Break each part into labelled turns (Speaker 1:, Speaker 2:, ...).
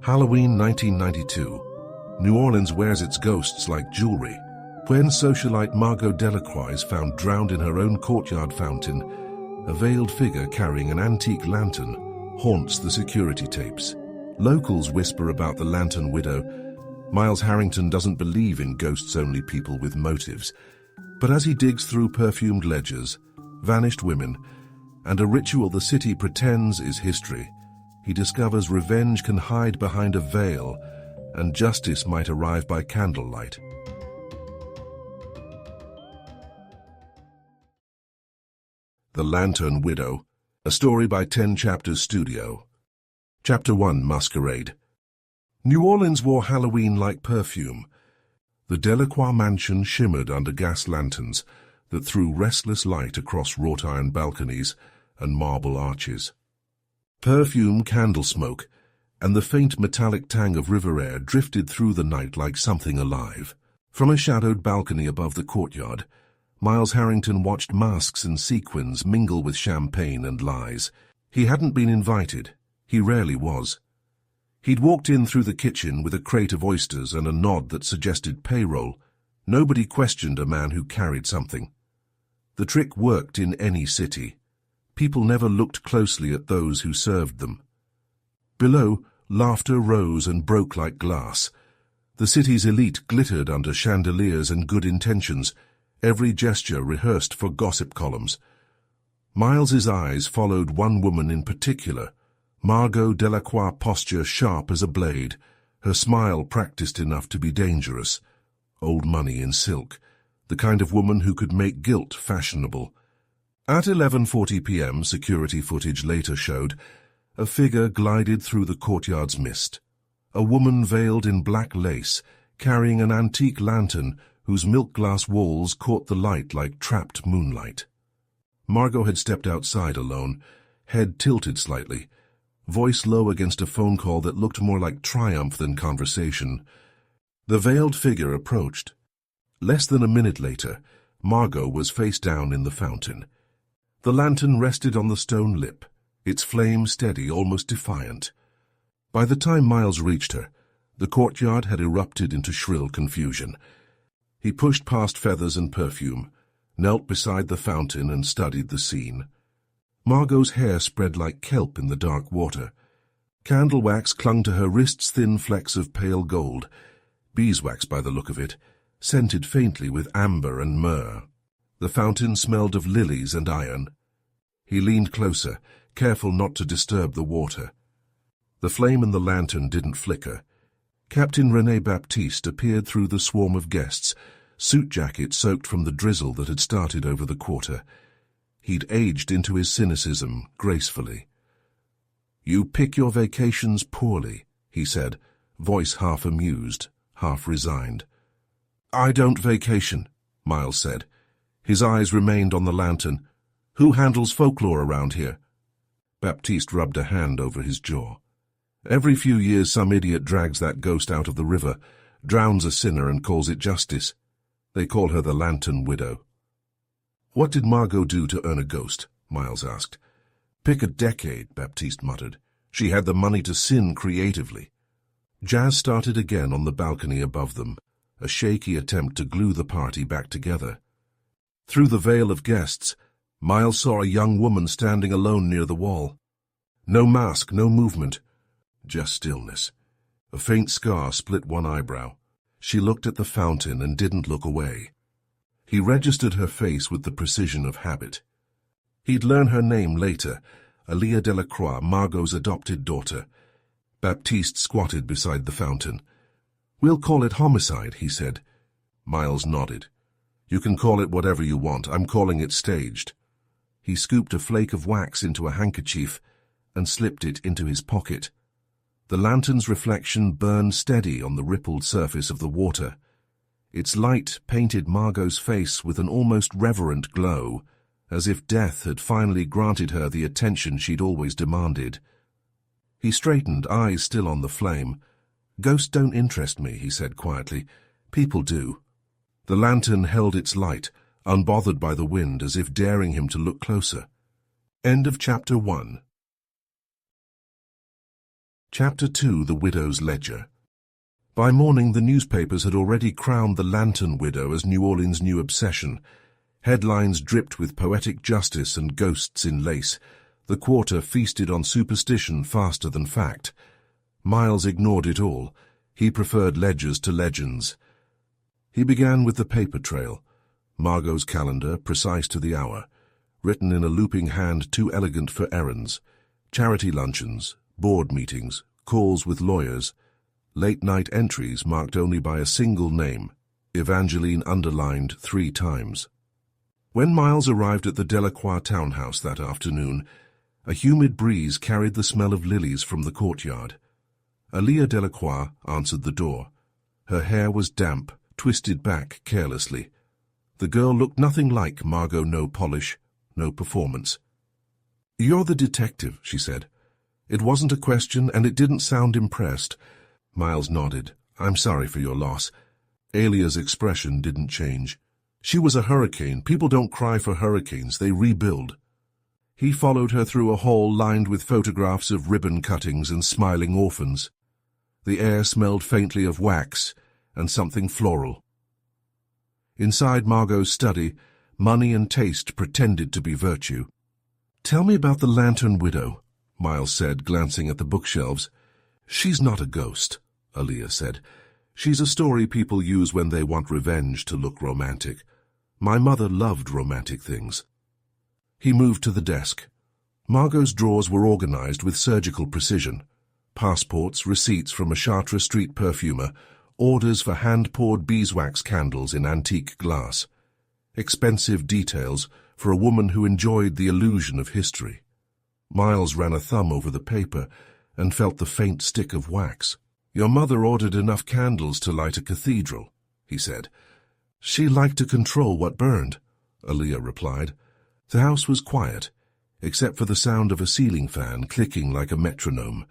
Speaker 1: Halloween 1992. New Orleans wears its ghosts like jewelry. When socialite Margot Delacroix is found drowned in her own courtyard fountain, a veiled figure carrying an antique lantern haunts the security tapes. Locals whisper about the lantern widow. Miles Harrington doesn't believe in ghosts-only people with motives, but as he digs through perfumed ledgers, vanished women, and a ritual the city pretends is history, he discovers revenge can hide behind a veil, and justice might arrive by candlelight. The Lantern Widow, a story by 10 Chapters Studio. Chapter 1, Masquerade. New Orleans wore Halloween like perfume. The Delacroix mansion shimmered under gas lanterns that threw restless light across wrought iron balconies and marble arches. Perfume, candle smoke, and the faint metallic tang of river air drifted through the night like something alive. From a shadowed balcony above the courtyard, Miles Harrington watched masks and sequins mingle with champagne and lies. He hadn't been invited. He rarely was. He'd walked in through the kitchen with a crate of oysters and a nod that suggested payroll. Nobody questioned a man who carried something. The trick worked in any city. People never looked closely at those who served them. Below, laughter rose and broke like glass. The city's elite glittered under chandeliers and good intentions, every gesture rehearsed for gossip columns. Miles's eyes followed one woman in particular, Margot Delacroix, posture sharp as a blade, her smile practiced enough to be dangerous. Old money in silk, the kind of woman who could make guilt fashionable. At 11:40 p.m., security footage later showed, a figure glided through the courtyard's mist. A woman veiled in black lace, carrying an antique lantern whose milk-glass walls caught the light like trapped moonlight. Margot had stepped outside alone, head tilted slightly, voice low against a phone call that looked more like triumph than conversation. The veiled figure approached. Less than a minute later, Margot was face down in the fountain. The lantern rested on the stone lip, its flame steady, almost defiant. By the time Miles reached her, the courtyard had erupted into shrill confusion. He pushed past feathers and perfume, knelt beside the fountain and studied the scene. Margot's hair spread like kelp in the dark water. Candle wax clung to her wrists, thin flecks of pale gold, beeswax by the look of it, scented faintly with amber and myrrh. The fountain smelled of lilies and iron. He leaned closer, careful not to disturb the water. The flame in the lantern didn't flicker. Captain René Baptiste appeared through the swarm of guests, suit jacket soaked from the drizzle that had started over the quarter. He'd aged into his cynicism gracefully. "You pick your vacations poorly," he said, voice half amused, half resigned. "I don't vacation," Miles said. His eyes remained on the lantern. "Who handles folklore around here?" Baptiste rubbed a hand over his jaw. "Every few years some idiot drags that ghost out of the river, drowns a sinner and calls it justice. They call her the Lantern Widow." "What did Margot do to earn a ghost?" Miles asked. "Pick a decade," Baptiste muttered. "She had the money to sin creatively." Jazz started again on the balcony above them, a shaky attempt to glue the party back together. Through the veil of guests, Miles saw a young woman standing alone near the wall. No mask, no movement, just stillness. A faint scar split one eyebrow. She looked at the fountain and didn't look away. He registered her face with the precision of habit. He'd learn her name later, Alia Delacroix, Margot's adopted daughter. Baptiste squatted beside the fountain. "We'll call it homicide," he said. Miles nodded. "You can call it whatever you want. I'm calling it staged." He scooped a flake of wax into a handkerchief and slipped it into his pocket. The lantern's reflection burned steady on the rippled surface of the water. Its light painted Margot's face with an almost reverent glow, as if death had finally granted her the attention she'd always demanded. He straightened, eyes still on the flame. "Ghosts don't interest me," he said quietly. "People do." The lantern held its light, unbothered by the wind, as if daring him to look closer. End of Chapter 1. Chapter 2: The Widow's Ledger. By morning, the newspapers had already crowned the Lantern Widow as New Orleans' new obsession. Headlines dripped with poetic justice and ghosts in lace. The quarter feasted on superstition faster than fact. Miles ignored it all. He preferred ledgers to legends. He began with the paper trail. Margot's calendar, precise to the hour, written in a looping hand too elegant for errands. Charity luncheons, board meetings, calls with lawyers, late-night entries marked only by a single name, Evangeline underlined 3 times. When Miles arrived at the Delacroix townhouse that afternoon, a humid breeze carried the smell of lilies from the courtyard. Alia Delacroix answered the door. Her hair was damp, twisted back carelessly. The girl looked nothing like Margot. No polish, no performance. "You're the detective," she said. It wasn't a question, and it didn't sound impressed. Miles nodded. "I'm sorry for your loss." Alia's expression didn't change. She was a hurricane. People don't cry for hurricanes, they rebuild. He followed her through a hall lined with photographs of ribbon cuttings and smiling orphans. The air smelled faintly of wax and something floral. Inside Margot's study, money and taste pretended to be virtue. "Tell me about the Lantern Widow," Miles said, glancing at the bookshelves. "She's not a ghost," Alia said. "She's a story people use when they want revenge to look romantic. My mother loved romantic things." He moved to the desk. Margot's drawers were organized with surgical precision. Passports, receipts from a Chartres Street perfumer, orders for hand-poured beeswax candles in antique glass. Expensive details for a woman who enjoyed the illusion of history. Miles ran a thumb over the paper and felt the faint stick of wax. "Your mother ordered enough candles to light a cathedral," he said. "She liked to control what burned," Alia replied. The house was quiet, except for the sound of a ceiling fan clicking like a metronome.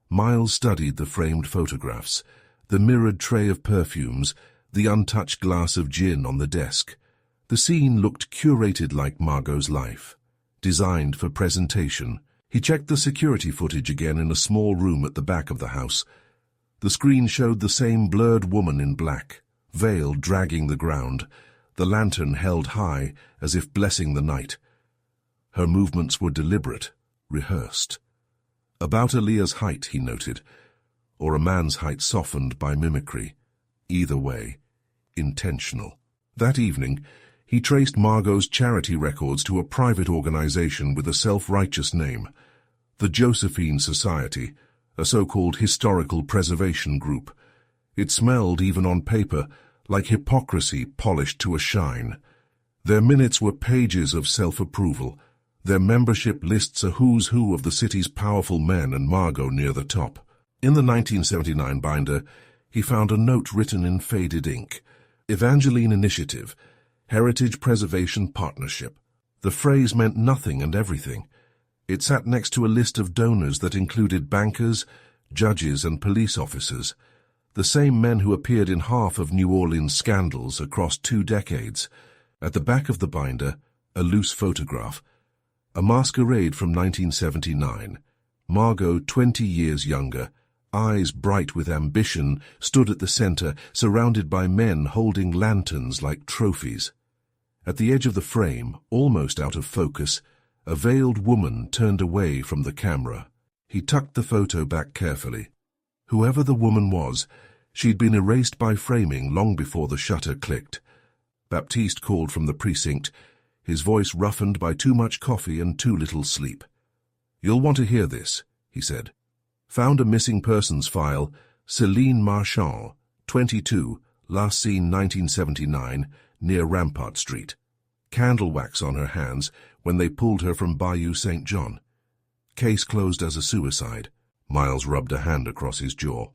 Speaker 1: Miles studied the framed photographs, the mirrored tray of perfumes, the untouched glass of gin on the desk. The scene looked curated like Margot's life, designed for presentation. He checked the security footage again in a small room at the back of the house. The screen showed the same blurred woman in black, veil dragging the ground, the lantern held high as if blessing the night. Her movements were deliberate, rehearsed. About Alia's height, he noted, or a man's height softened by mimicry. Either way, intentional. That evening, he traced Margot's charity records to a private organization with a self-righteous name, the Josephine Society, a so-called historical preservation group. It smelled, even on paper, like hypocrisy polished to a shine. Their minutes were pages of self-approval. Their membership lists a who's who of the city's powerful men and Margot near the top. In the 1979 binder, he found a note written in faded ink. Evangeline Initiative, Heritage Preservation Partnership. The phrase meant nothing and everything. It sat next to a list of donors that included bankers, judges, and police officers, the same men who appeared in half of New Orleans scandals across 2 decades. At the back of the binder, a loose photograph. A masquerade from 1979. Margot, 20 years younger, eyes bright with ambition, stood at the center, surrounded by men holding lanterns like trophies. At the edge of the frame, almost out of focus, a veiled woman turned away from the camera. He tucked the photo back carefully. Whoever the woman was, she'd been erased by framing long before the shutter clicked. Baptiste called from the precinct, his voice roughened by too much coffee and too little sleep. "You'll want to hear this," he said. "Found a missing persons file, Céline Marchand, 22, last seen 1979, near Rampart Street. Candle wax on her hands when they pulled her from Bayou St. John. Case closed as a suicide." Miles rubbed a hand across his jaw.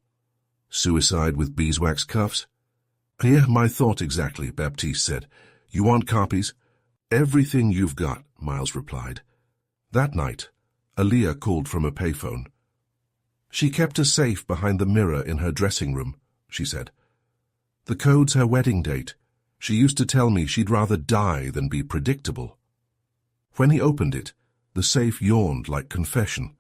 Speaker 1: "Suicide with beeswax cuffs?" "Yeah, my thought exactly," Baptiste said. "You want copies?" "Everything you've got," Miles replied. That night, Alia called from a payphone. "She kept a safe behind the mirror in her dressing room," she said. "The code's her wedding date. She used to tell me she'd rather die than be predictable." When he opened it, the safe yawned like confession.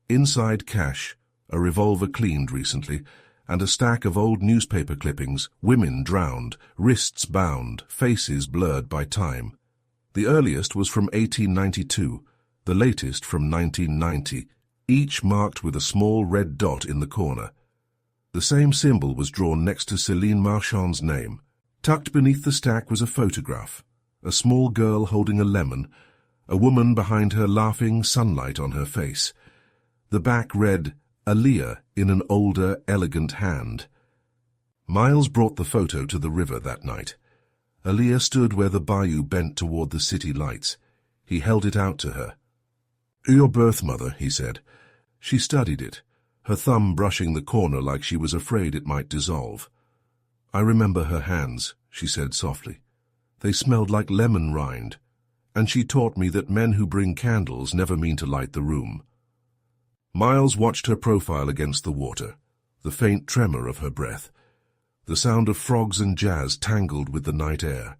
Speaker 1: Inside cash, a revolver cleaned recently, and a stack of old newspaper clippings, women drowned, wrists bound, faces blurred by time. The earliest was from 1892, the latest from 1990, each marked with a small red dot in the corner. The same symbol was drawn next to Céline Marchand's name. Tucked beneath the stack was a photograph, a small girl holding a lemon, a woman behind her laughing, sunlight on her face. The back read, Aaliyah in an older, elegant hand. Miles brought the photo to the river that night. Aaliyah stood where the bayou bent toward the city lights. He held it out to her. "Your birth mother," he said. She studied it, her thumb brushing the corner like she was afraid it might dissolve. "I remember her hands," she said softly. "They smelled like lemon rind, and she taught me that men who bring candles never mean to light the room." Miles watched her profile against the water, the faint tremor of her breath. The sound of frogs and jazz tangled with the night air.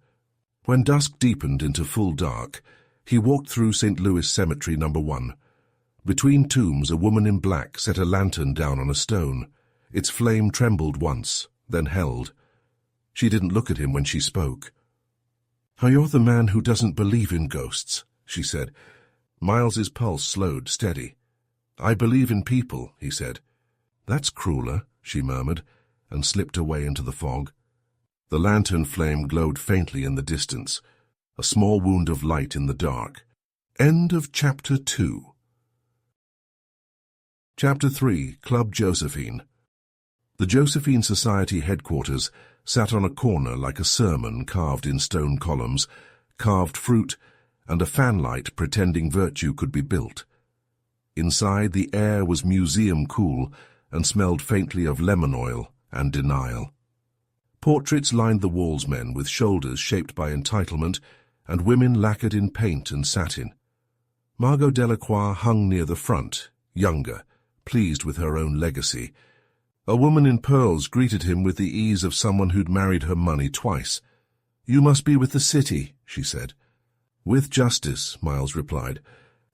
Speaker 1: When dusk deepened into full dark, he walked through St. Louis Cemetery No. 1. Between tombs, a woman in black set a lantern down on a stone. Its flame trembled once, then held. She didn't look at him when she spoke. "You're the man who doesn't believe in ghosts," she said. Miles's pulse slowed, steady. "I believe in people," he said. "That's crueler," she murmured, and slipped away into the fog. The lantern flame glowed faintly in the distance, a small wound of light in the dark. End of Chapter 2. Chapter 3, Club Josephine. The Josephine Society headquarters sat on a corner like a sermon carved in stone columns, carved fruit, and a fanlight pretending virtue could be built. Inside, the air was museum cool and smelled faintly of lemon oil and denial. Portraits lined the walls, men with shoulders shaped by entitlement, and women lacquered in paint and satin. Margot Delacroix hung near the front, younger, pleased with her own legacy. A woman in pearls greeted him with the ease of someone who'd married her money twice. "You must be with the city," she said. "With justice," Miles replied.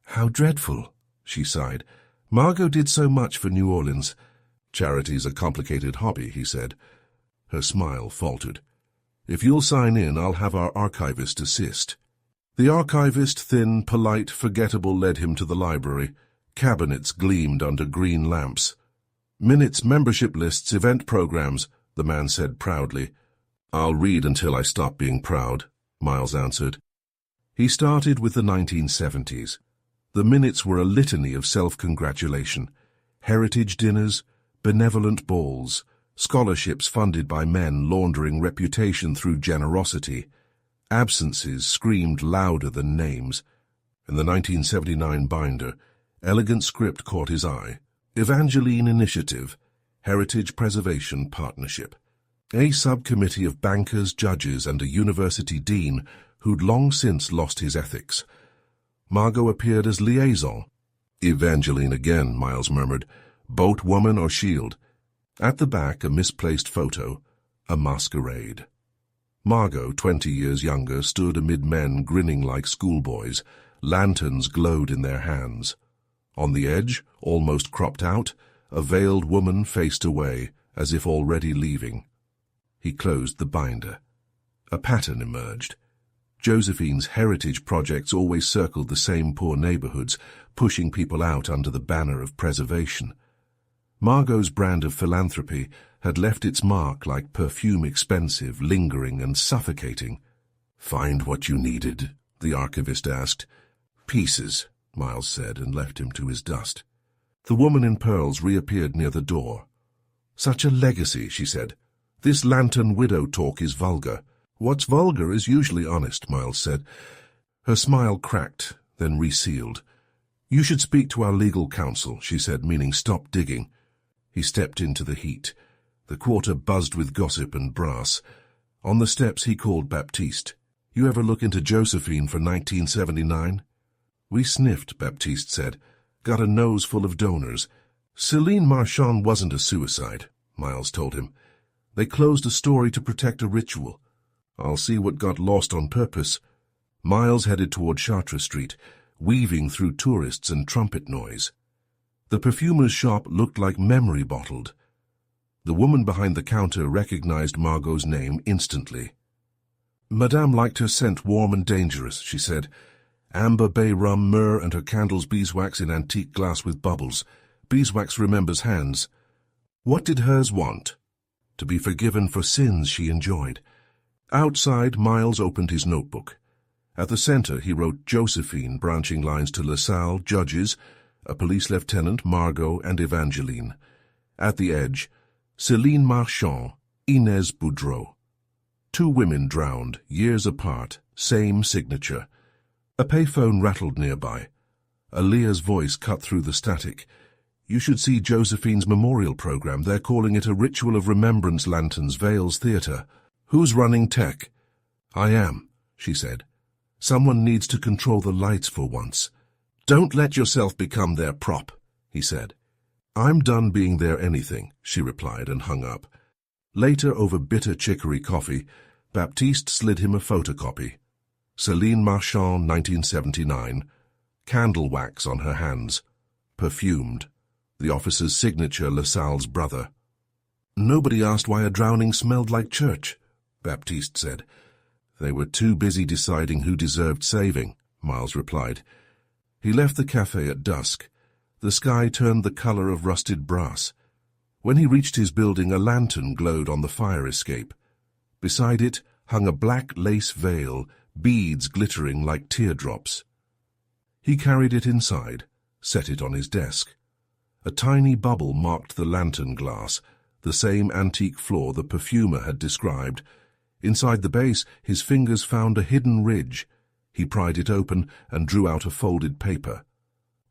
Speaker 1: "How dreadful," she sighed. "Margot did so much for New Orleans." "Charity's a complicated hobby," he said. Her smile faltered. "If you'll sign in, I'll have our archivist assist." The archivist, thin, polite, forgettable, led him to the library. Cabinets gleamed under green lamps. "Minutes, membership lists, event programs," the man said proudly. "I'll read until I stop being proud," Miles answered. He started with the 1970s. The minutes were a litany of self-congratulation. Heritage dinners, benevolent balls, scholarships funded by men laundering reputation through generosity. Absences screamed louder than names. In the 1979 binder, elegant script caught his eye. Evangeline Initiative, Heritage Preservation Partnership. A subcommittee of bankers, judges, and a university dean who'd long since lost his ethics. Margot appeared as liaison. "Evangeline again," Miles murmured. "Boat woman or shield?" At the back, a misplaced photo, a masquerade. Margot, 20 years younger, stood amid men grinning like schoolboys. Lanterns glowed in their hands. On the edge, almost cropped out, a veiled woman faced away, as if already leaving. He closed the binder. A pattern emerged. Josephine's heritage projects always circled the same poor neighborhoods, pushing people out under the banner of preservation. Margot's brand of philanthropy had left its mark like perfume, expensive, lingering, and suffocating. "Find what you needed?" the archivist asked. "Pieces," Miles said, and left him to his dust. The woman in pearls reappeared near the door. "Such a legacy," she said. "This lantern widow talk is vulgar." "What's vulgar is usually honest," Miles said. Her smile cracked, then resealed. "You should speak to our legal counsel," she said, meaning stop digging. He stepped into the heat. The quarter buzzed with gossip and brass. On the steps he called Baptiste. "You ever look into Josephine for 1979? "We sniffed," Baptiste said. "Got a nose full of donors." "Céline Marchand wasn't a suicide," Miles told him. "They closed a story to protect a ritual. I'll see what got lost on purpose." Miles headed toward Chartres Street, weaving through tourists and trumpet noise. The perfumer's shop looked like memory bottled. The woman behind the counter recognized Margot's name instantly. Madame liked her scent warm and dangerous, she said. Amber, bay rum, myrrh, and her candles beeswax in antique glass with bubbles. Beeswax remembers hands. What did hers want? To be forgiven for sins she enjoyed. Outside, Miles opened his notebook. At the center, he wrote Josephine, branching lines to LaSalle, judges, a police lieutenant, Margot, and Evangeline. At the edge, Céline Marchand, Inez Boudreau. 2 women drowned, years apart, same signature. A payphone rattled nearby. Aaliyah's voice cut through the static. You should see Josephine's memorial program. They're calling it a ritual of remembrance. Lanterns, veils, theater. Who's running tech? I am, she said. Someone needs to control the lights for once. Don't let yourself become their prop, he said. I'm done being their anything, she replied and hung up. Later, over bitter chicory coffee, Baptiste slid him a photocopy. Céline Marchand, 1979. Candle wax on her hands. Perfumed. The officer's signature, LaSalle's brother. Nobody asked why a drowning smelled like church, Baptiste said. They were too busy deciding who deserved saving, Miles replied. He left the cafe at dusk. The sky turned the color of rusted brass. When he reached his building, a lantern glowed on the fire escape. Beside it hung a black lace veil, beads glittering like teardrops. He carried it inside, set it on his desk. A tiny bubble marked the lantern glass, the same antique flaw the perfumer had described. Inside the base, his fingers found a hidden ridge. He pried it open and drew out a folded paper.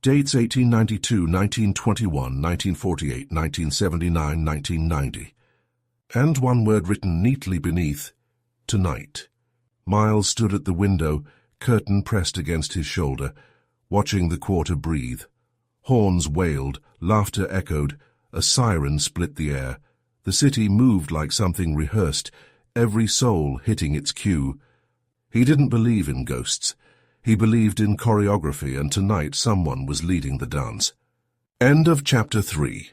Speaker 1: Dates 1892, 1921, 1948, 1979, 1990. And one word written neatly beneath, tonight. Miles stood at the window, curtain pressed against his shoulder, watching the quarter breathe. Horns wailed, laughter echoed, a siren split the air. The city moved like something rehearsed, every soul hitting its cue. He didn't believe in ghosts. He believed in choreography, and tonight someone was leading the dance. End of Chapter 3.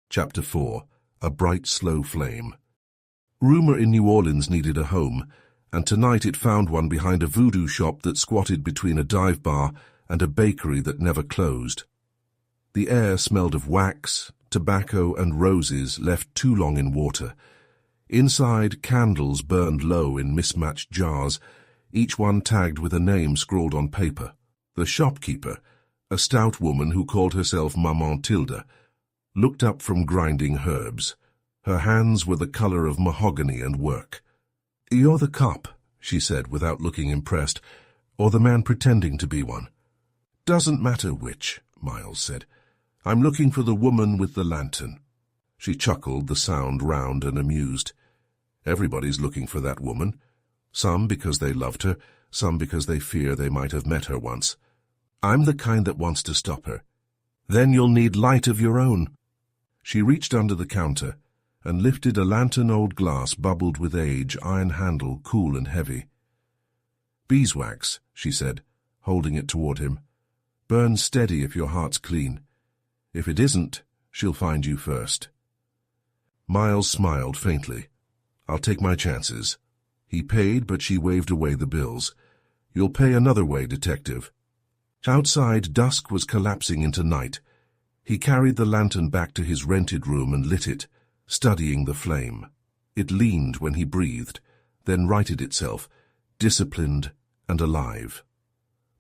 Speaker 1: Chapter 4. A Bright Slow Flame. Rumor in New Orleans needed a home, and tonight it found one behind a voodoo shop that squatted between a dive bar and a bakery that never closed. The air smelled of wax, tobacco, and roses left too long in water. Inside, candles burned low in mismatched jars, each one tagged with a name scrawled on paper. The shopkeeper, a stout woman who called herself Maman Tilda, looked up from grinding herbs. Her hands were the color of mahogany and work. "You're the cop," she said without looking impressed, or the man pretending to be one. "Doesn't matter which," Miles said. "I'm looking for the woman with the lantern." She chuckled, the sound round and amused. "Everybody's looking for that woman. Some because they loved her, some because they fear they might have met her once. I'm the kind that wants to stop her. Then you'll need light of your own." She reached under the counter and lifted a lantern, old glass, bubbled with age, iron handle, cool and heavy. "Beeswax," she said, holding it toward him. "Burn steady if your heart's clean. If it isn't, she'll find you first." Miles smiled faintly. "I'll take my chances." He paid, but she waved away the bills. "You'll pay another way, detective." Outside, dusk was collapsing into night. He carried the lantern back to his rented room and lit it, studying the flame. It leaned when he breathed, then righted itself, disciplined and alive.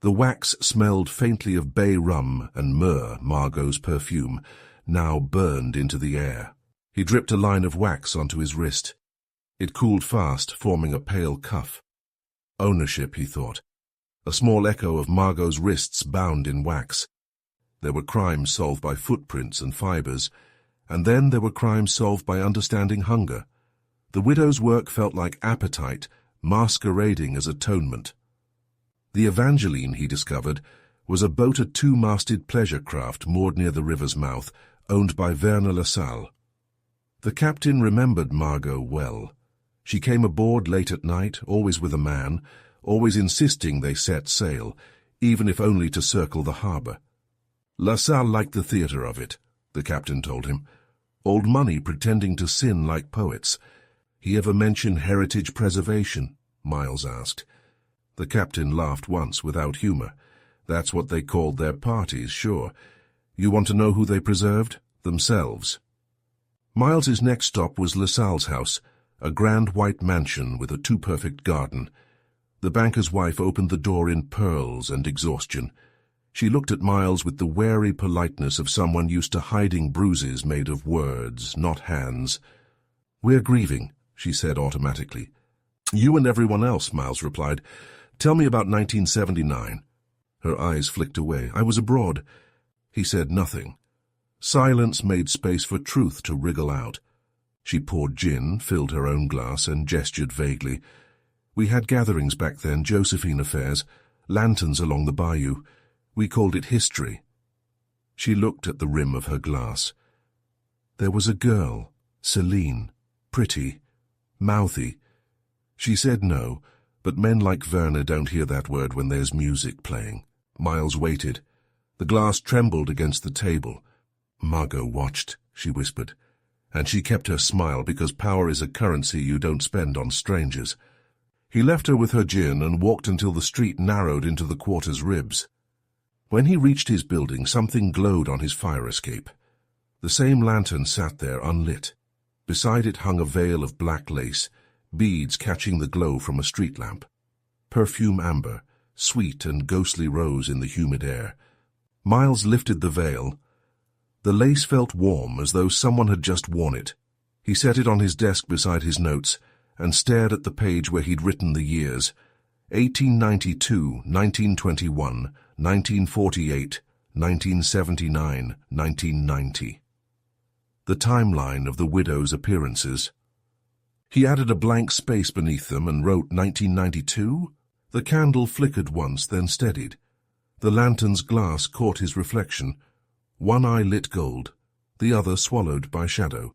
Speaker 1: The wax smelled faintly of bay rum and myrrh, Margot's perfume, now burned into the air. He dripped a line of wax onto his wrist. It cooled fast, forming a pale cuff. Ownership, he thought. A small echo of Margot's wrists bound in wax. There were crimes solved by footprints and fibers, and then there were crimes solved by understanding hunger. The widow's work felt like appetite, masquerading as atonement. The Evangeline, he discovered, was a boat, a two-masted pleasure craft moored near the river's mouth, owned by Werner LaSalle. The captain remembered Margot well. She came aboard late at night, always with a man, always insisting they set sail, even if only to circle the harbor. LaSalle liked the theatre of it, the captain told him. Old money pretending to sin like poets. He ever mention heritage preservation? Miles asked. The captain laughed once without humor. That's what they called their parties, sure. You want to know who they preserved? Themselves. Miles's next stop was LaSalle's house, a grand white mansion with a too-perfect garden. The banker's wife opened the door in pearls and exhaustion. She looked at Miles with the wary politeness of someone used to hiding bruises made of words, not hands. "We're grieving," she said automatically. "You and everyone else," Miles replied. "Tell me about 1979. Her eyes flicked away. "I was abroad." He said nothing. Silence made space for truth to wriggle out. She poured gin, filled her own glass, and gestured vaguely. "We had gatherings back then, Josephine affairs, lanterns along the bayou. We called it history." She looked at the rim of her glass. "There was a girl, Celine, pretty, mouthy. She said no, but men like Werner don't hear that word when there's music playing." Miles waited. The glass trembled against the table. "Margot watched," she whispered, "and she kept her smile because power is a currency you don't spend on strangers." He left her with her gin and walked until the street narrowed into the quarter's ribs. When he reached his building, something glowed on his fire escape. The same lantern sat there unlit. Beside it hung a veil of black lace, beads catching the glow from a street lamp. Perfume amber, sweet and ghostly rose in the humid air. Miles lifted the veil. The lace felt warm, as though someone had just worn it. He set it on his desk beside his notes and stared at the page where he'd written the years: 1892, 1921, 1948, 1979, 1990. The timeline of the widow's appearances. He added a blank space beneath them and wrote 1992. The candle flickered once, then steadied. The lantern's glass caught his reflection. One eye lit gold, the other swallowed by shadow.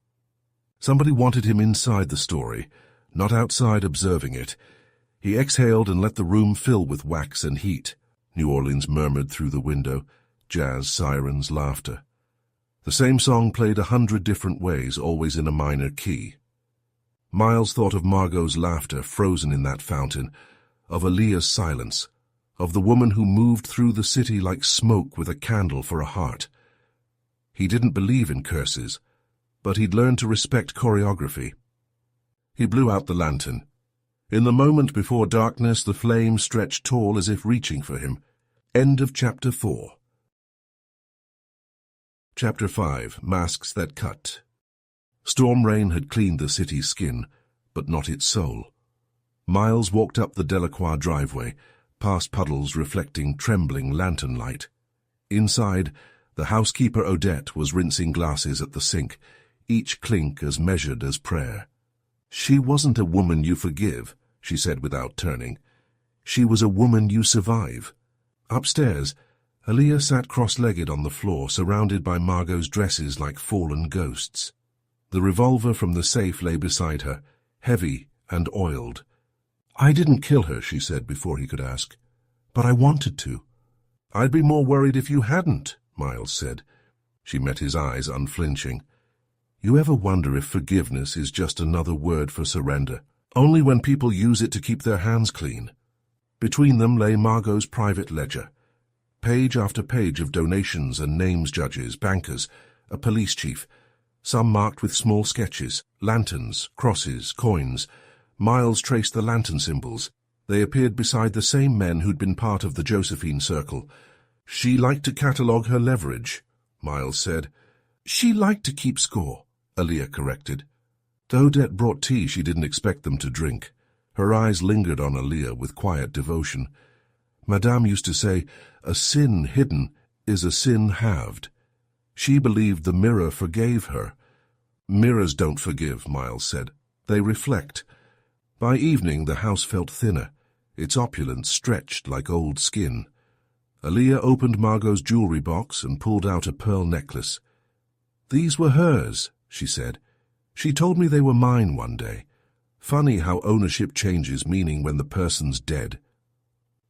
Speaker 1: Somebody wanted him inside the story, not outside observing it. He exhaled and let the room fill with wax and heat. New Orleans murmured through the window, jazz, sirens, laughter. The same song played 100 different ways, always in a minor key. Miles thought of Margot's laughter frozen in that fountain, of Aaliyah's silence, of the woman who moved through the city like smoke with a candle for a heart. He didn't believe in curses, but he'd learned to respect choreography. He blew out the lantern. In the moment before darkness, the flame stretched tall as if reaching for him. End of Chapter 4. Chapter 5. Masks That Cut. Storm rain had cleaned the city's skin, but not its soul. Miles walked up the Delacroix driveway, past puddles reflecting trembling lantern light. Inside, the housekeeper Odette was rinsing glasses at the sink, each clink as measured as prayer. "She wasn't a woman you forgive," she said without turning. "She was a woman you survive." Upstairs, Aaliyah sat cross-legged on the floor, surrounded by Margot's dresses like fallen ghosts. The revolver from the safe lay beside her, heavy and oiled. "I didn't kill her," she said before he could ask. "But I wanted to." "I'd be more worried if you hadn't," Miles said. She met his eyes unflinching. "You ever wonder if forgiveness is just another word for surrender? Only when people use it to keep their hands clean." Between them lay Margot's private ledger. Page after page of donations and names, judges, bankers, a police chief, some marked with small sketches, lanterns, crosses, coins. Miles traced the lantern symbols. They appeared beside the same men who'd been part of the Josephine circle. "She liked to catalogue her leverage," Miles said. "She liked to keep score," Aaliyah corrected. Though Odette brought tea, she didn't expect them to drink. Her eyes lingered on Aaliyah with quiet devotion. Madame used to say, "A sin hidden is a sin halved." She believed the mirror forgave her. "Mirrors don't forgive," Miles said. "They reflect." By evening the house felt thinner, its opulence stretched like old skin. Aaliyah opened Margot's jewelry box and pulled out a pearl necklace. "These were hers," she said. "She told me they were mine one day. Funny how ownership changes meaning when the person's dead."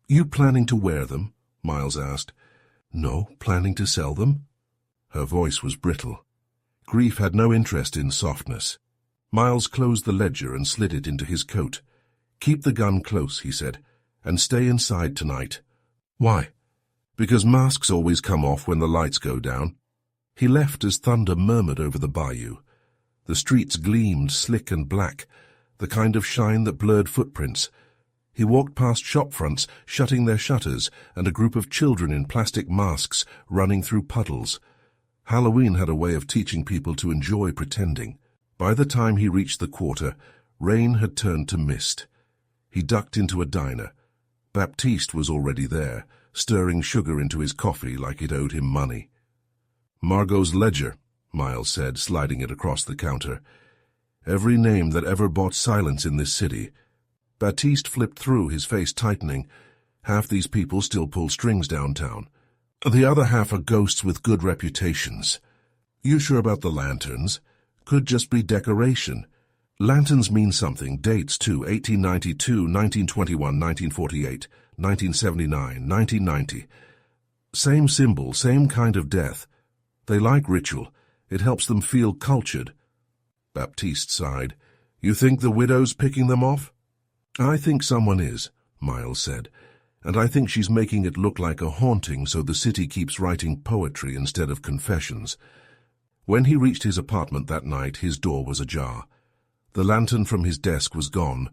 Speaker 1: "You planning to wear them?" Miles asked. No, planning to sell them? Her voice was brittle. Grief had no interest in softness. Miles closed the ledger and slid it into his coat. Keep the gun close, he said, and stay inside tonight. Why? Because masks always come off when the lights go down. He left as thunder murmured over the bayou. The streets gleamed slick and black, the kind of shine that blurred footprints. He walked past shop fronts, shutting their shutters, and a group of children in plastic masks running through puddles. Halloween had a way of teaching people to enjoy pretending. By the time he reached the quarter, rain had turned to mist. He ducked into a diner. Baptiste was already there, stirring sugar into his coffee like it owed him money. Margot's ledger, Miles said, sliding it across the counter. Every name that ever bought silence in this city. Baptiste flipped through, his face tightening. Half these people still pull strings downtown. The other half are ghosts with good reputations. You sure about the lanterns? Could just be decoration. Lanterns mean something, dates too, 1892, 1921, 1948, 1979, 1990. Same symbol, same kind of death. They like ritual. It helps them feel cultured. Baptiste sighed. You think the widow's picking them off? I think someone is, Miles said, and I think she's making it look like a haunting so the city keeps writing poetry instead of confessions. When he reached his apartment that night, his door was ajar. The lantern from his desk was gone.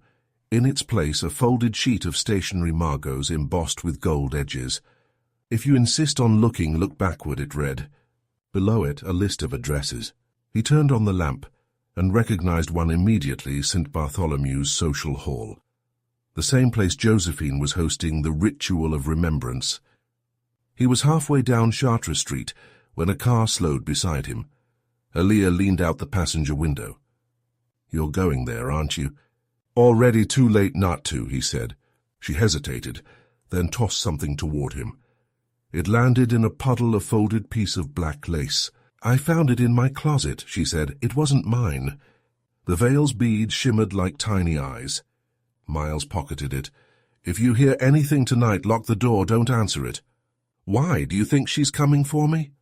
Speaker 1: In its place, a folded sheet of stationery Margot's embossed with gold edges. If you insist on looking, look backward, it read. Below it, a list of addresses. He turned on the lamp and recognized one immediately, St. Bartholomew's Social Hall. The same place Josephine was hosting the Ritual of Remembrance. He was halfway down Chartres Street when a car slowed beside him. Aaliyah leaned out the passenger window. You're going there, aren't you? Already too late not to, he said. She hesitated, then tossed something toward him. It landed in a puddle, a folded piece of black lace. I found it in my closet, she said. It wasn't mine. The veil's beads shimmered like tiny eyes. Miles pocketed it. If you hear anything tonight, lock the door, don't answer it. Why, do you think she's coming for me?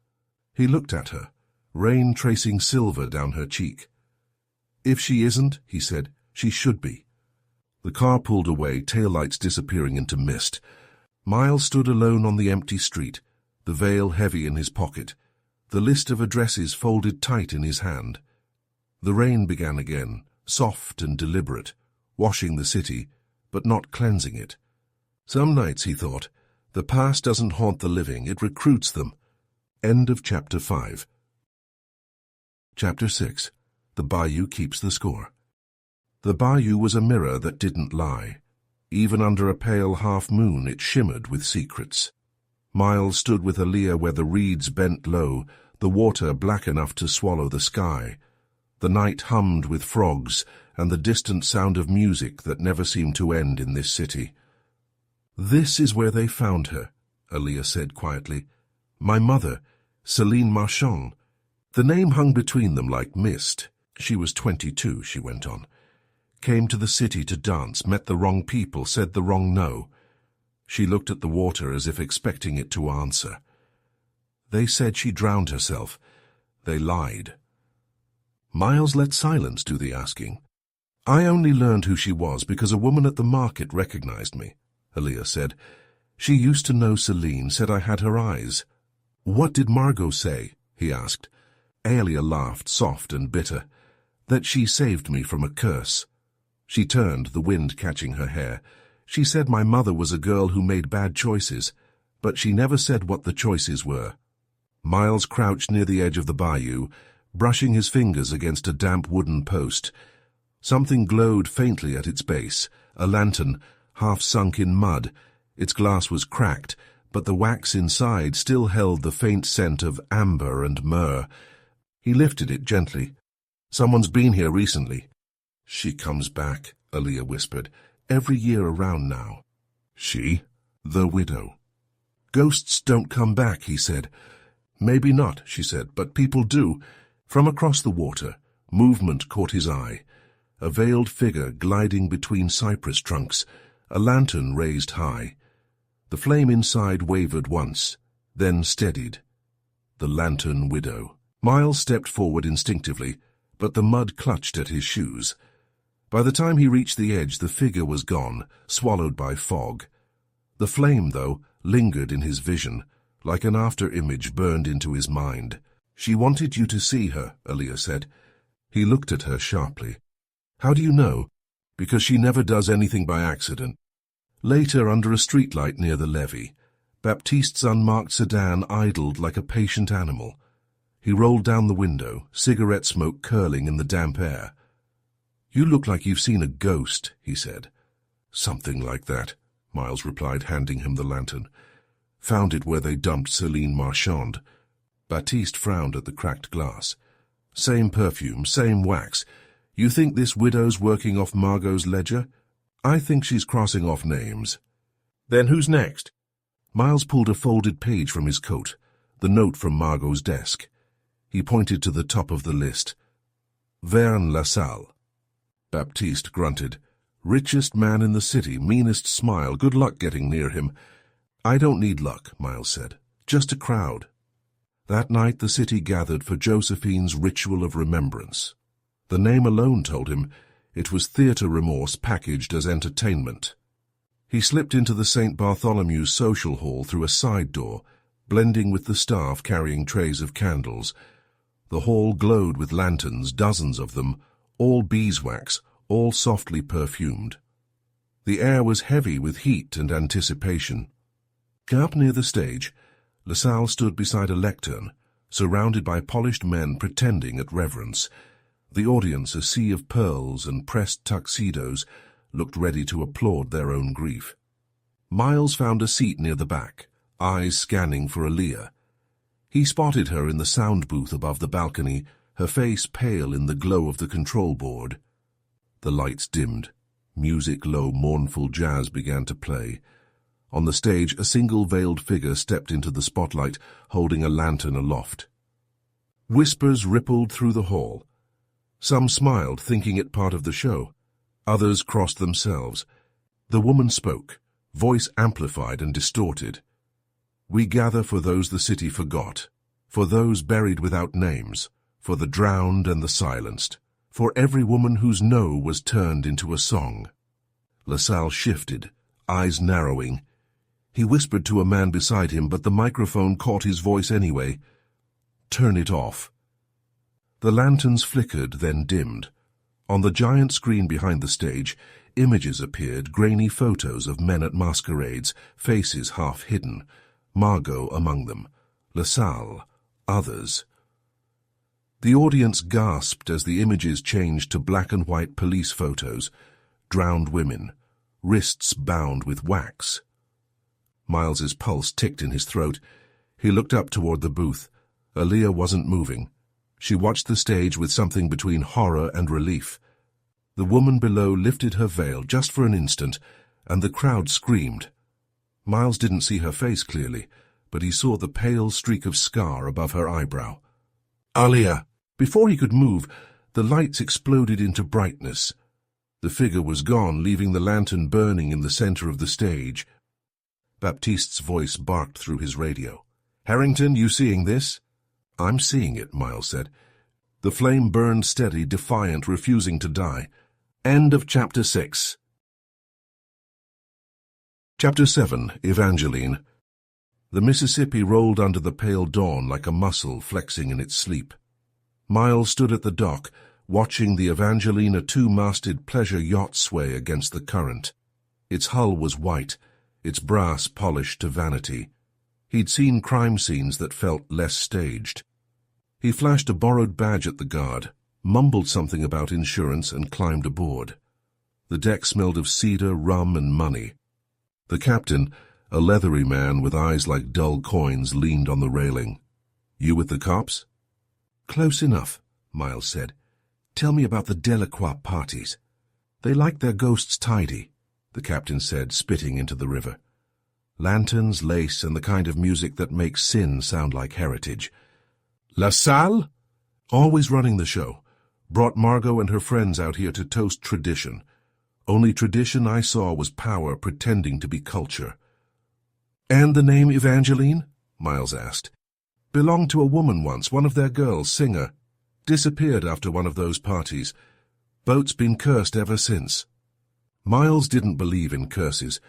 Speaker 1: He looked at her, rain tracing silver down her cheek. If she isn't, he said, she should be. The car pulled away, taillights disappearing into mist. Miles stood alone on the empty street, the veil heavy in his pocket, the list of addresses folded tight in his hand. The rain began again, soft and deliberate, washing the city, but not cleansing it. Some nights, he thought, the past doesn't haunt the living, it recruits them. End of Chapter 5. Chapter 6. The Bayou Keeps the Score. The bayou was a mirror that didn't lie. Even under a pale half-moon it shimmered with secrets. Miles stood with Aaliyah where the reeds bent low, the water black enough to swallow the sky. The night hummed with frogs and the distant sound of music that never seemed to end in this city. This is where they found her, Aaliyah said quietly. My mother, Céline Marchand. The name hung between them like mist. She was 22, she went on. Came to the city to dance, met the wrong people, said the wrong no. She looked at the water as if expecting it to answer. They said she drowned herself. They lied. Miles let silence do the asking. I only learned who she was because a woman at the market recognized me, Aaliyah said. She used to know Céline, said I had her eyes. What did Margot say? He asked. Aaliyah laughed, soft and bitter. That she saved me from a curse. She turned, the wind catching her hair. She said my mother was a girl who made bad choices, but she never said what the choices were. Miles crouched near the edge of the bayou, brushing his fingers against a damp wooden post. Something glowed faintly at its base, a lantern, half sunk in mud. Its glass was cracked, but the wax inside still held the faint scent of amber and myrrh. He lifted it gently. Someone's been here recently. She comes back, Aaliyah whispered, every year around now. She? The widow. Ghosts don't come back, he said. Maybe not, she said, but people do. From across the water, movement caught his eye. A veiled figure gliding between cypress trunks, a lantern raised high. The flame inside wavered once, then steadied. The Lantern Widow. Miles stepped forward instinctively, but the mud clutched at his shoes. By the time he reached the edge, the figure was gone, swallowed by fog. The flame, though, lingered in his vision, like an after-image burned into his mind. "She wanted you to see her," Aaliyah said. He looked at her sharply. "How do you know?" "Because she never does anything by accident." Later, under a streetlight near the levee, Baptiste's unmarked sedan idled like a patient animal. He rolled down the window, cigarette smoke curling in the damp air. "You look like you've seen a ghost," he said. "Something like that," Miles replied, handing him the lantern. "Found it where they dumped Céline Marchand." Baptiste frowned at the cracked glass. "Same perfume, same wax. You think this widow's working off Margot's ledger?" "I think she's crossing off names." "Then who's next?" Miles pulled a folded page from his coat, the note from Margot's desk. He pointed to the top of the list. "Verne Lassalle." Baptiste grunted. "Richest man in the city, meanest smile, good luck getting near him." "I don't need luck," Miles said. "Just a crowd." That night the city gathered for Josephine's ritual of remembrance. The name alone told him it was theatre remorse packaged as entertainment. He slipped into the St. Bartholomew's social hall through a side door, blending with the staff carrying trays of candles. The hall glowed with lanterns, dozens of them, all beeswax, all softly perfumed. The air was heavy with heat and anticipation. Up near the stage, Lassalle stood beside a lectern, surrounded by polished men pretending at reverence. The audience, a sea of pearls and pressed tuxedos, looked ready to applaud their own grief. Miles found a seat near the back, eyes scanning for Aaliyah. He spotted her in the sound booth above the balcony, her face pale in the glow of the control board. The lights dimmed. Music, low, mournful jazz began to play. On the stage, a single veiled figure stepped into the spotlight, holding a lantern aloft. Whispers rippled through the hall. Some smiled, thinking it part of the show. Others crossed themselves. The woman spoke, voice amplified and distorted. "We gather for those the city forgot, for those buried without names, for the drowned and the silenced, for every woman whose no was turned into a song." Lassalle shifted, eyes narrowing. He whispered to a man beside him, but the microphone caught his voice anyway. "Turn it off." The lanterns flickered, then dimmed. On the giant screen behind the stage, images appeared, grainy photos of men at masquerades, faces half hidden. Margot among them. Lassalle. Others. The audience gasped as the images changed to black and white police photos. Drowned women. Wrists bound with wax. Miles's pulse ticked in his throat. He looked up toward the booth. Aaliyah wasn't moving. She watched the stage with something between horror and relief. The woman below lifted her veil just for an instant, and the crowd screamed. Miles didn't see her face clearly, but he saw the pale streak of scar above her eyebrow. "Aaliyah!" Before he could move, the lights exploded into brightness. The figure was gone, leaving the lantern burning in the center of the stage. Baptiste's voice barked through his radio. "Harrington, you seeing this?" "I'm seeing it," Miles said. The flame burned steady, defiant, refusing to die. End of Chapter 6. Chapter 7. Evangeline. The Mississippi rolled under the pale dawn like a muscle flexing in its sleep. Miles stood at the dock, watching the Evangeline, a two-masted pleasure yacht, sway against the current. Its hull was white, its brass polished to vanity. He'd seen crime scenes that felt less staged. He flashed a borrowed badge at the guard, mumbled something about insurance, and climbed aboard. The deck smelled of cedar, rum, and money. The captain, a leathery man with eyes like dull coins, leaned on the railing. "You with the cops?" "Close enough," Miles said. "Tell me about the Delacroix parties." "They like their ghosts tidy," the captain said, spitting into the river. "Lanterns, lace, and the kind of music that makes sin sound like heritage." "Lassalle?" "Always running the show. Brought Margot and her friends out here to toast tradition. Only tradition I saw was power pretending to be culture." "And the name Evangeline?" Miles asked. Belonged to a woman once, one of their girls, singer. Disappeared after one of those parties. Boat's been cursed ever since. Miles didn't believe in curses,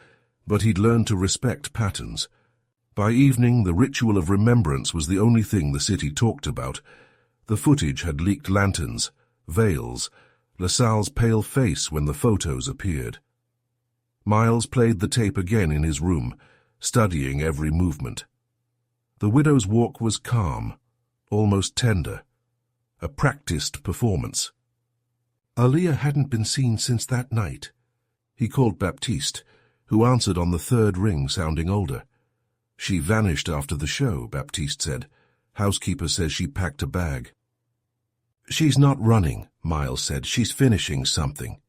Speaker 1: but he'd learned to respect patterns. By evening, the ritual of remembrance was the only thing the city talked about. The footage had leaked lanterns, veils, LaSalle's pale face when the photos appeared. Miles played the tape again in his room, studying every movement. The widow's walk was calm, almost tender, a practiced performance. Aaliyah hadn't been seen since that night. He called Baptiste, who answered on the third ring, sounding older. She vanished after the show, Baptiste said. Housekeeper says she packed a bag. She's not running, Miles said. She's finishing something.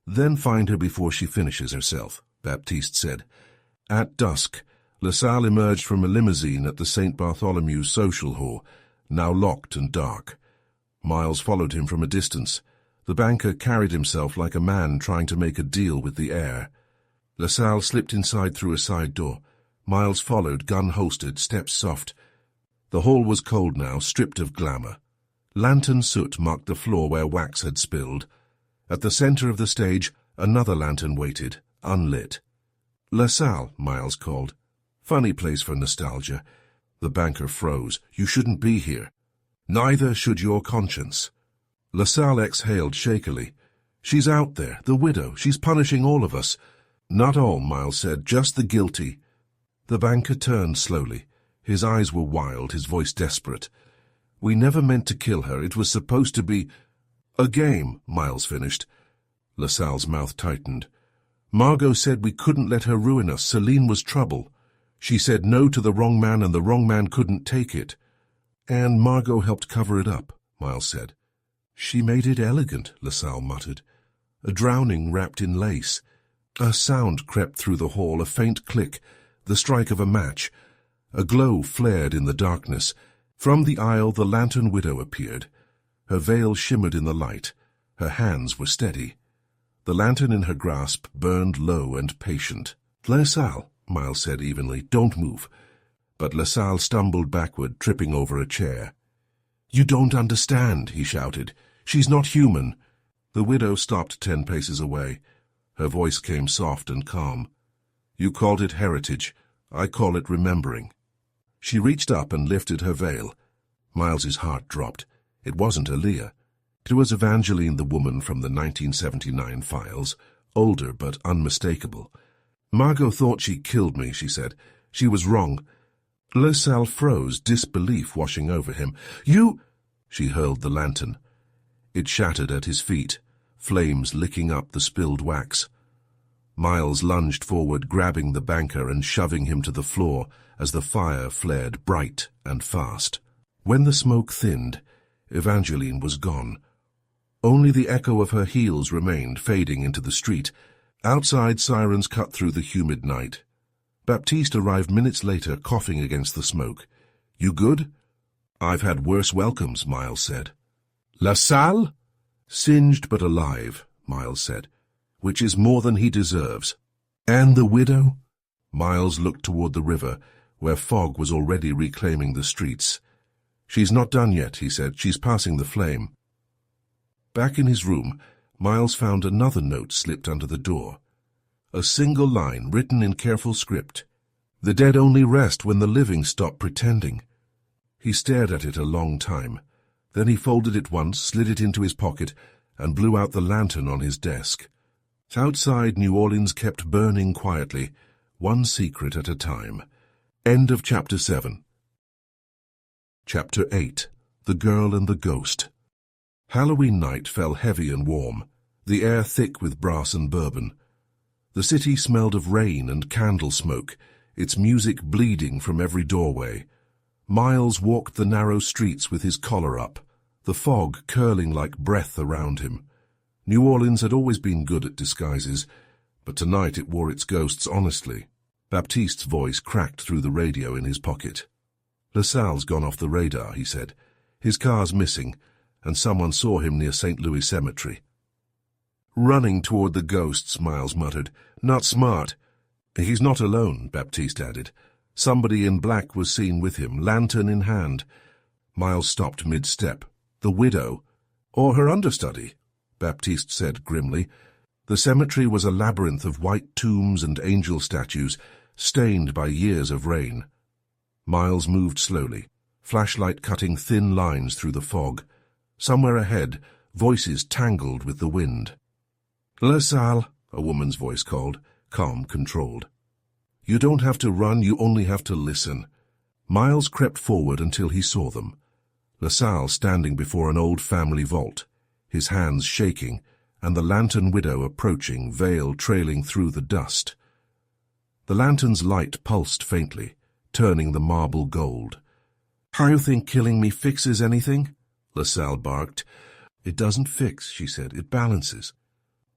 Speaker 1: Then find her before she finishes herself, Baptiste said. At dusk, LaSalle emerged from a limousine at the St. Bartholomew's social hall, now locked and dark. Miles followed him from a distance. The banker carried himself like a man trying to make a deal with the air. LaSalle slipped inside through a side door. Miles followed, gun holstered, steps soft. The hall was cold now, stripped of glamour. Lantern soot marked the floor where wax had spilled. At the center of the stage, another lantern waited, unlit. LaSalle, Miles called. Funny place for nostalgia. The banker froze. You shouldn't be here. Neither should your conscience. LaSalle exhaled shakily. She's out there, the widow. She's punishing all of us. Not all, Miles said, just the guilty. The banker turned slowly. His eyes were wild, his voice desperate. We never meant to kill her. It was supposed to be a game, Miles finished. LaSalle's mouth tightened. Margot said we couldn't let her ruin us. Celine was trouble. She said no to the wrong man and the wrong man couldn't take it. And Margot helped cover it up, Miles said. She made it elegant, LaSalle muttered. A drowning wrapped in lace. A sound crept through the hall, a faint click, the strike of a match. A glow flared in the darkness. From the aisle the lantern widow appeared. Her veil shimmered in the light. Her hands were steady. The lantern in her grasp burned low and patient. LaSalle, Miles said evenly, don't move. But LaSalle stumbled backward, tripping over a chair. You don't understand, he shouted. She's not human. The widow stopped 10 paces away. Her voice came soft and calm. You called it heritage. I call it remembering. She reached up and lifted her veil. Miles's heart dropped. It wasn't Aaliyah. It was Evangeline, the woman from the 1979 files, older but unmistakable. Margot thought she killed me, she said. She was wrong. LaSalle froze, disbelief washing over him. You... She hurled the lantern. It shattered at his feet, flames licking up the spilled wax. Miles lunged forward, grabbing the banker and shoving him to the floor as the fire flared bright and fast. When the smoke thinned, Evangeline was gone. Only the echo of her heels remained, fading into the street. Outside, sirens cut through the humid night. Baptiste arrived minutes later, coughing against the smoke. You good? I've had worse welcomes, Miles said. LaSalle? Singed but alive, Miles said, which is more than he deserves. And the widow? Miles looked toward the river, where fog was already reclaiming the streets. She's not done yet, he said. She's passing the flame. Back in his room, Miles found another note slipped under the door. A single line written in careful script. The dead only rest when the living stop pretending. He stared at it a long time. Then he folded it once, slid it into his pocket, and blew out the lantern on his desk. Outside, New Orleans kept burning quietly, one secret at a time. End of Chapter 7. Chapter 8. The Girl and the Ghost. Halloween night fell heavy and warm, the air thick with brass and bourbon. The city smelled of rain and candle smoke, its music bleeding from every doorway. Miles walked the narrow streets with his collar up, the fog curling like breath around him. New Orleans had always been good at disguises, but tonight it wore its ghosts honestly. Baptiste's voice cracked through the radio in his pocket. LaSalle's gone off the radar, he said. His car's missing, and someone saw him near St. Louis Cemetery. Running toward the ghosts, Miles muttered. Not smart. He's not alone, Baptiste added. Somebody in black was seen with him, lantern in hand. Miles stopped mid-step. The widow, or her understudy, Baptiste said grimly. The cemetery was a labyrinth of white tombs and angel statues, stained by years of rain. Miles moved slowly, flashlight cutting thin lines through the fog. Somewhere ahead, voices tangled with the wind. "La Salle," a woman's voice called, calm, controlled. "You don't have to run, you only have to listen." Miles crept forward until he saw them. La Salle standing before an old family vault, his hands shaking, and the lantern widow approaching, veil trailing through the dust. The lantern's light pulsed faintly, turning the marble gold. "How you think killing me fixes anything?" La Salle barked. "It doesn't fix," she said. "It balances."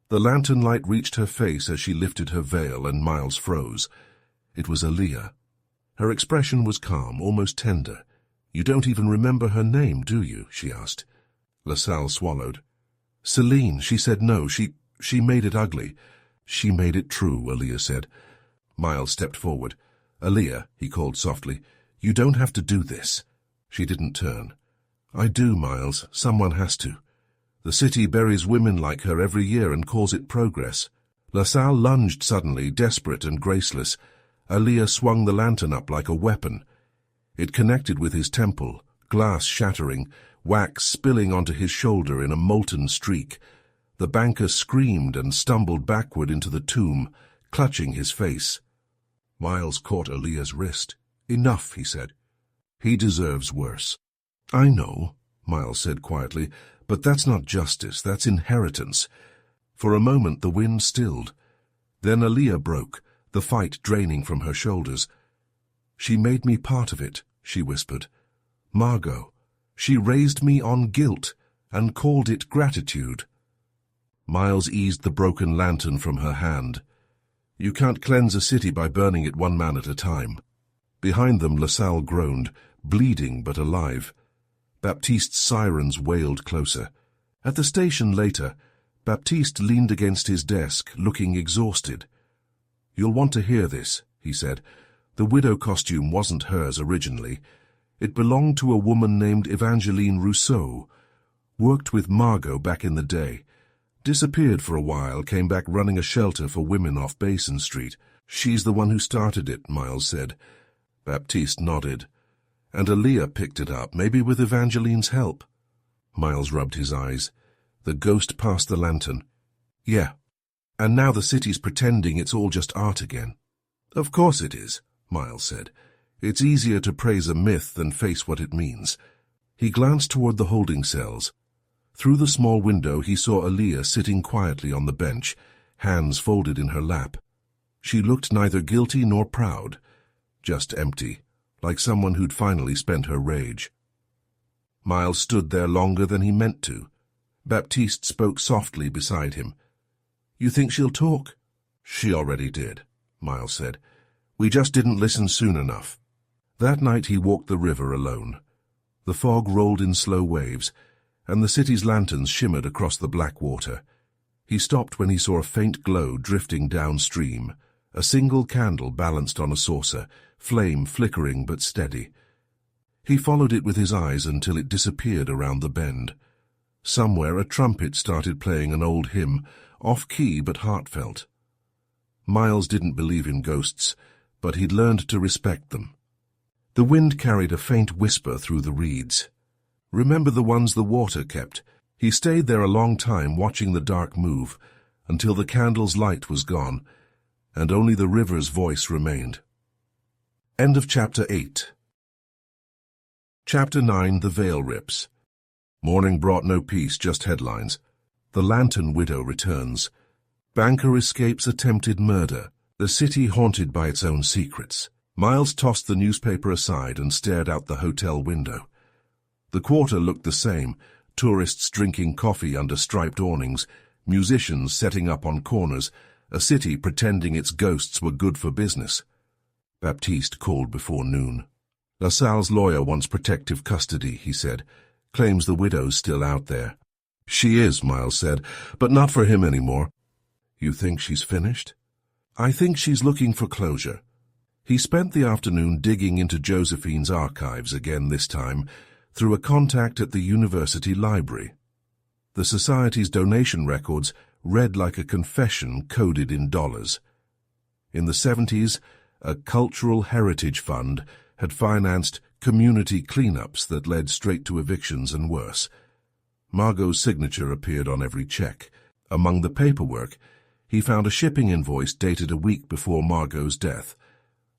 Speaker 1: The lantern light reached her face as she lifted her veil, and Miles froze. It was Aaliyah. Her expression was calm, almost tender. "You don't even remember her name, do you?" she asked. La Salle swallowed. "Celine," she said. "No, she made it ugly." "She made it true," Aaliyah said. Miles stepped forward. "Aaliyah," he called softly, "you don't have to do this." She didn't turn. "I do, Miles. Someone has to. The city buries women like her every year and calls it progress." La Salle lunged suddenly, desperate and graceless. Aaliyah swung the lantern up like a weapon. It connected with his temple, glass shattering, wax spilling onto his shoulder in a molten streak. The banker screamed and stumbled backward into the tomb, clutching his face. Miles caught Aaliyah's wrist. "Enough," he said. "He deserves worse." "I know," Miles said quietly, "but that's not justice, that's inheritance." For a moment the wind stilled. Then Aaliyah broke, the fight draining from her shoulders. "She made me part of it," she whispered. "Margot. She raised me on guilt and called it gratitude." Miles eased the broken lantern from her hand. "You can't cleanse a city by burning it one man at a time." Behind them La Salle groaned, bleeding but alive. Baptiste's sirens wailed closer. At the station later, Baptiste leaned against his desk, looking exhausted. "You'll want to hear this," he said. "The widow costume wasn't hers originally. It belonged to a woman named Evangeline Rousseau. Worked with Margot back in the day. Disappeared for a while, came back running a shelter for women off Basin Street. She's the one who started it," Miles said. Baptiste nodded. "And Aaliyah picked it up, maybe with Evangeline's help." Miles rubbed his eyes. The ghost passed the lantern. "Yeah. And now the city's pretending it's all just art again." "Of course it is," Miles said. "It's easier to praise a myth than face what it means." He glanced toward the holding cells. Through the small window he saw Aaliyah sitting quietly on the bench, hands folded in her lap. She looked neither guilty nor proud, just empty, like someone who'd finally spent her rage. Miles stood there longer than he meant to. Baptiste spoke softly beside him. "You think she'll talk?" "She already did," Miles said. "We just didn't listen soon enough." That night he walked the river alone. The fog rolled in slow waves, and the city's lanterns shimmered across the black water. He stopped when he saw a faint glow drifting downstream, a single candle balanced on a saucer, flame flickering but steady. He followed it with his eyes until it disappeared around the bend. Somewhere a trumpet started playing an old hymn, off-key but heartfelt. Miles didn't believe in ghosts, but he'd learned to respect them. The wind carried a faint whisper through the reeds. "Remember the ones the water kept?" He stayed there a long time watching the dark move, until the candle's light was gone, and only the river's voice remained. End of Chapter 8. Chapter 9. The Veil Rips. Morning brought no peace, just headlines. The Lantern Widow returns. Banker escapes attempted murder. The city haunted by its own secrets. Miles tossed the newspaper aside and stared out the hotel window. The quarter looked the same, tourists drinking coffee under striped awnings, musicians setting up on corners, a city pretending its ghosts were good for business. Baptiste called before noon. "La Salle's lawyer wants protective custody," he said. "Claims the widow's still out there." "She is," Miles said, "but not for him anymore." "You think she's finished?" "I think she's looking for closure." He spent the afternoon digging into Josephine's archives again this time, through a contact at the university library. The society's donation records read like a confession coded in dollars. In the 70s, a cultural heritage fund had financed community cleanups that led straight to evictions and worse. Margot's signature appeared on every check. Among the paperwork, he found a shipping invoice dated a week before Margot's death.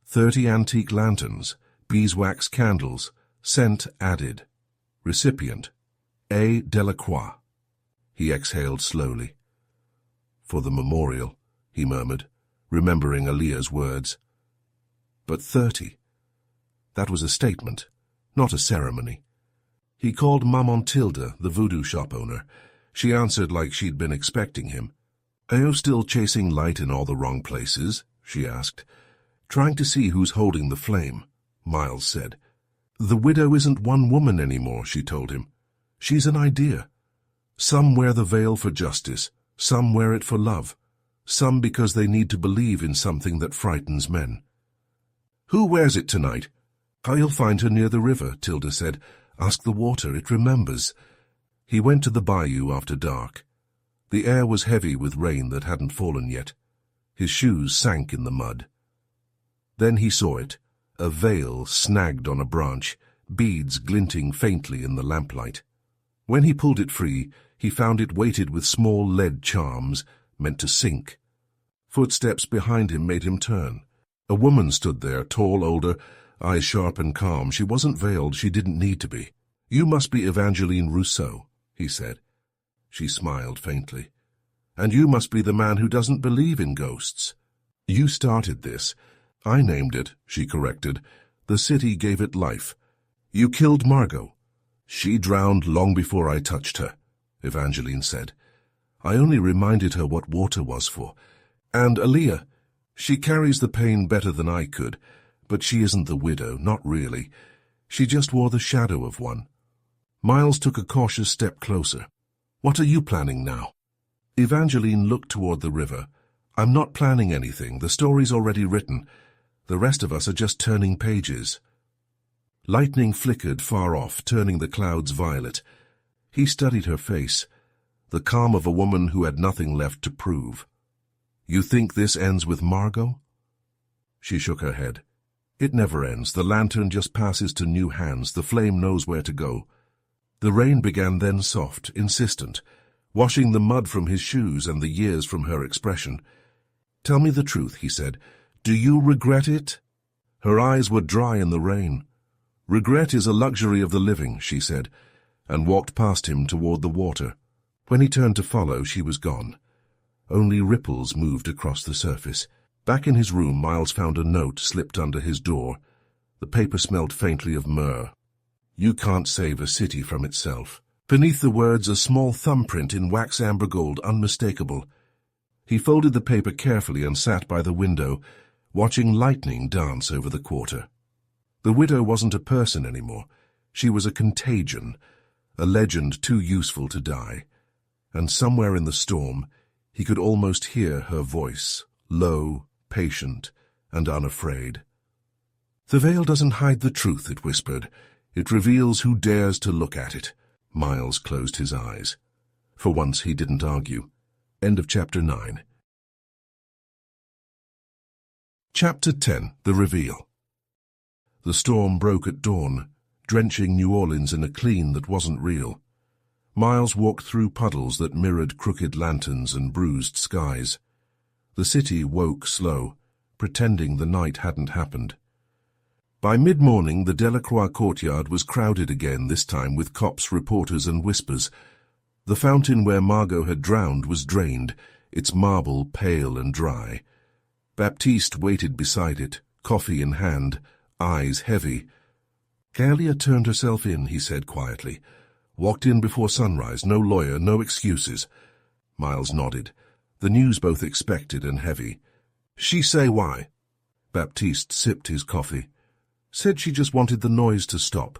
Speaker 1: 30 antique lanterns, beeswax candles, scent added. Recipient, A. Delacroix. He exhaled slowly. For the memorial, he murmured, remembering Aaliyah's words. But 30. That was a statement, not a ceremony. He called Mamontilda, the voodoo shop owner. She answered like she'd been expecting him. "Are you still chasing light in all the wrong places?" she asked. "Trying to see who's holding the flame," Miles said. "The widow isn't one woman anymore," she told him. "She's an idea. Some wear the veil for justice, some wear it for love, some because they need to believe in something that frightens men." "Who wears it tonight?" "You'll find her near the river," Tilda said. "Ask the water, it remembers." He went to the bayou after dark. The air was heavy with rain that hadn't fallen yet. His shoes sank in the mud. Then he saw it, a veil snagged on a branch, beads glinting faintly in the lamplight. When he pulled it free, he found it weighted with small lead charms, meant to sink. Footsteps behind him made him turn. A woman stood there, tall, older, eyes sharp and calm. She wasn't veiled, she didn't need to be. "You must be Evangeline Rousseau," he said. She smiled faintly. "And you must be the man who doesn't believe in ghosts." "You started this." "I named it," she corrected. "The city gave it life." "You killed Margot." "She drowned long before I touched her," Evangeline said. "I only reminded her what water was for. And Aaliyah, she carries the pain better than I could, but she isn't the widow, not really. She just wore the shadow of one." Miles took a cautious step closer. "What are you planning now?" Evangeline looked toward the river. "I'm not planning anything. The story's already written. The rest of us are just turning pages." Lightning flickered far off, turning the clouds violet. He studied her face, the calm of a woman who had nothing left to prove. "You think this ends with Margot?" She shook her head. "It never ends. The lantern just passes to new hands. The flame knows where to go." The rain began then soft, insistent, washing the mud from his shoes and the years from her expression. "Tell me the truth," he said. "Do you regret it?" Her eyes were dry in the rain. "Regret is a luxury of the living," she said, and walked past him toward the water. When he turned to follow, she was gone. Only ripples moved across the surface. Back in his room, Miles found a note slipped under his door. The paper smelled faintly of myrrh. "You can't save a city from itself." Beneath the words, a small thumbprint in wax amber gold, unmistakable. He folded the paper carefully and sat by the window, watching lightning dance over the quarter. The widow wasn't a person anymore. She was a contagion, a legend too useful to die. And somewhere in the storm, he could almost hear her voice, low, patient, and unafraid. "The veil doesn't hide the truth," it whispered. "It reveals who dares to look at it." Miles closed his eyes. For once he didn't argue. End of Chapter 9. Chapter 10. The Reveal. The storm broke at dawn, drenching New Orleans in a clean that wasn't real. Miles walked through puddles that mirrored crooked lanterns and bruised skies. The city woke slow, pretending the night hadn't happened. By mid-morning, the Delacroix courtyard was crowded again, this time with cops, reporters, and whispers. The fountain where Margot had drowned was drained, its marble pale and dry. Baptiste waited beside it, coffee in hand, eyes heavy. "Galia turned herself in," he said quietly. "Walked in before sunrise, no lawyer, no excuses." Miles nodded, the news both expected and heavy. "She say why?" Baptiste sipped his coffee. "Said she just wanted the noise to stop."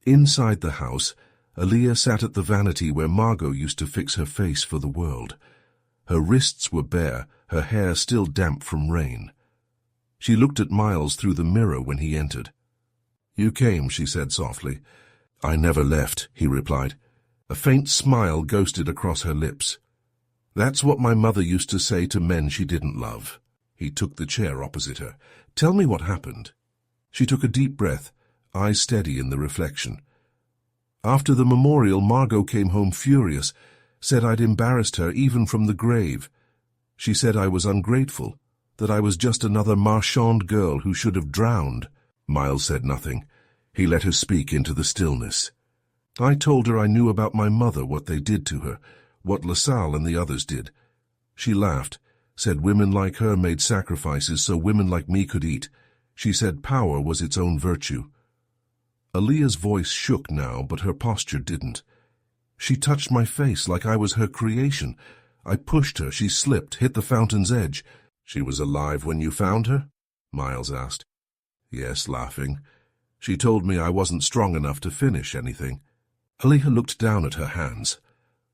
Speaker 1: Inside the house, Aaliyah sat at the vanity where Margot used to fix her face for the world. Her wrists were bare, her hair still damp from rain. She looked at Miles through the mirror when he entered. "You came," she said softly. "I never left," he replied. A faint smile ghosted across her lips. "That's what my mother used to say to men she didn't love." He took the chair opposite her. "Tell me what happened." She took a deep breath, eyes steady in the reflection. "After the memorial, Margot came home furious, said I'd embarrassed her even from the grave. She said I was ungrateful, that I was just another marchand girl who should have drowned." Miles said nothing. He let her speak into the stillness. "I told her I knew about my mother, what they did to her, what LaSalle and the others did. She laughed, said women like her made sacrifices so women like me could eat. She said power was its own virtue." Aaliyah's voice shook now, but her posture didn't. "She touched my face like I was her creation. I pushed her, she slipped, hit the fountain's edge." "She was alive when you found her?" Miles asked. "Yes," laughing. "She told me I wasn't strong enough to finish anything." Aaliyah looked down at her hands.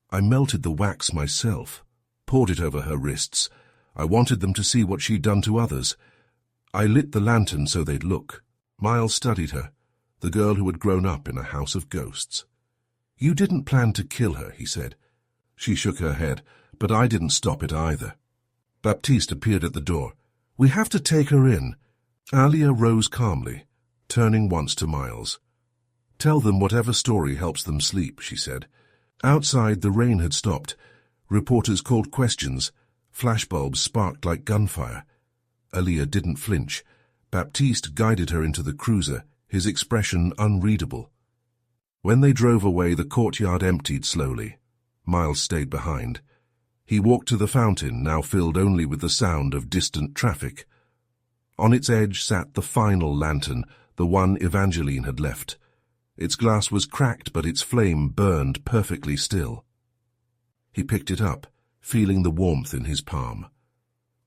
Speaker 1: "I melted the wax myself, poured it over her wrists. I wanted them to see what she'd done to others. I lit the lantern so they'd look." Miles studied her, the girl who had grown up in a house of ghosts. "You didn't plan to kill her," he said. She shook her head, "But I didn't stop it either." Baptiste appeared at the door. "We have to take her in." Aaliyah rose calmly, turning once to Miles. "Tell them whatever story helps them sleep," she said. Outside, the rain had stopped. Reporters called questions. Flashbulbs sparked like gunfire. Aaliyah didn't flinch. Baptiste guided her into the cruiser, his expression unreadable. When they drove away, the courtyard emptied slowly. Miles stayed behind. He walked to the fountain, now filled only with the sound of distant traffic. On its edge sat the final lantern, the one Evangeline had left. Its glass was cracked, but its flame burned perfectly still. He picked it up, feeling the warmth in his palm.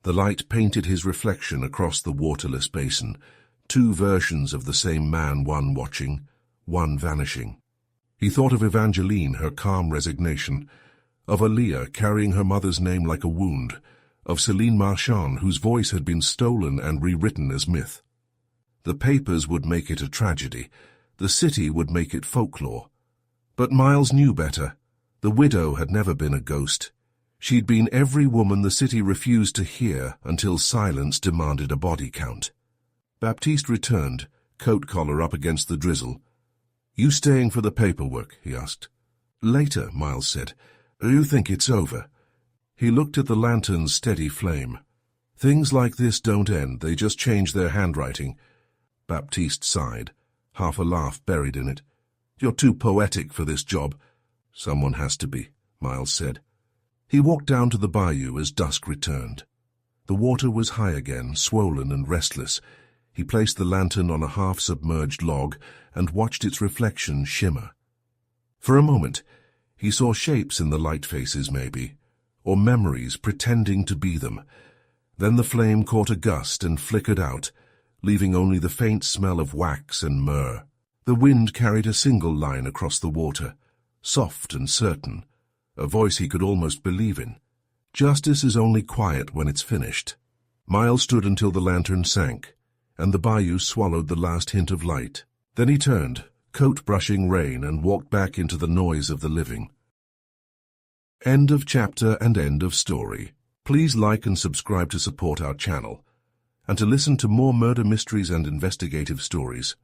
Speaker 1: The light painted his reflection across the waterless basin, two versions of the same man, one watching, one vanishing. He thought of Evangeline, her calm resignation, of Aaliyah carrying her mother's name like a wound, of Céline Marchand, whose voice had been stolen and rewritten as myth. The papers would make it a tragedy. The city would make it folklore. But Miles knew better. The widow had never been a ghost. She'd been every woman the city refused to hear until silence demanded a body count. Baptiste returned, coat collar up against the drizzle. "You staying for the paperwork?" he asked. "Later," Miles said. "You think it's over?" He looked at the lantern's steady flame. "Things like this don't end, they just change their handwriting." Baptiste sighed, half a laugh buried in it. "You're too poetic for this job." "Someone has to be," Miles said. He walked down to the bayou as dusk returned. The water was high again, swollen and restless. He placed the lantern on a half-submerged log and watched its reflection shimmer. For a moment, he saw shapes in the light faces, maybe, or memories pretending to be them. Then the flame caught a gust and flickered out, leaving only the faint smell of wax and myrrh. The wind carried a single line across the water, soft and certain, a voice he could almost believe in. "Justice is only quiet when it's finished." Miles stood until the lantern sank, and the bayou swallowed the last hint of light. Then he turned, coat brushing rain, and walked back into the noise of the living. End of chapter and end of story. Please like and subscribe to support our channel, and to listen to more murder mysteries and investigative stories.